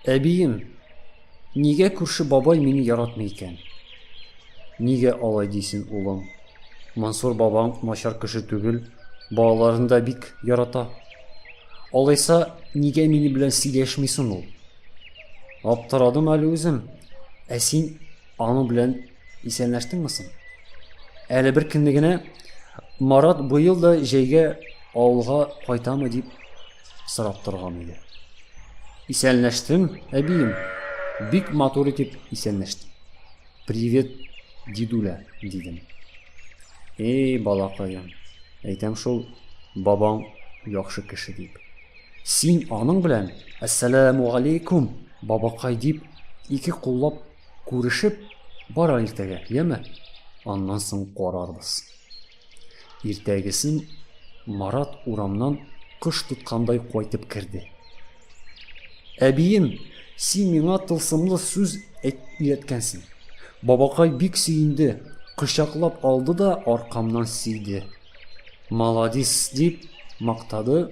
Әбием, нигә күрше бабай мине яратмый икән? Нигә алай дисен, улым? Мансур бабаң начар кеше түгел, балаларын да бик ярата. Алайса, нигә мине белән сөйләшмисең ул? Аптырадым әле үзем. Ә син аның белән исәнләштеңме соң? Әле бер көнне генә Марат быел да җәйгә авылга кайтамы дип сорап торган иде. Исәнләштем, әбием. Бик матур итеп исәнләштем. Привет, дидүлә, дидем. Эй, балакаем, әйтәм шул, бабаң яхшы кеше дип. Син аның белән «Әссәләму алейкум, бабакай» дип, ике куллап күрешеп бара иртәгә, яме? Аннан соң карарбыз. Иртәгесен Марат урамнан кыш тоткандай кайтып керде. Әбием, син миңа тылсымлы сүз өйрәткәнсең. Бабакай бик сөенде, кочаклап алды да аркамнан сөйде. Маладис дип мактады,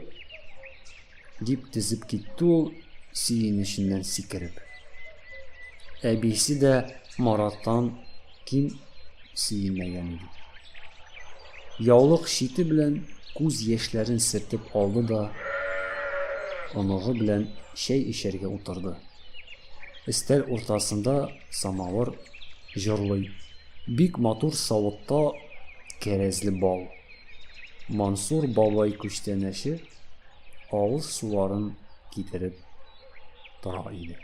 дип тезеп китте ул сөенеченнән сикереп. Әбисе дә Мараттан ким сөенмәгән иде. Яулык шите белән күз яшьләрен сөртеп алды да оныгы белән чәй эчәргә утырды. Өстәл уртасында самавыр җырлый. Бик матур савытта кәрәзле бал. Мансур бабай күчтәнәче авыз суларын китереп тора иде.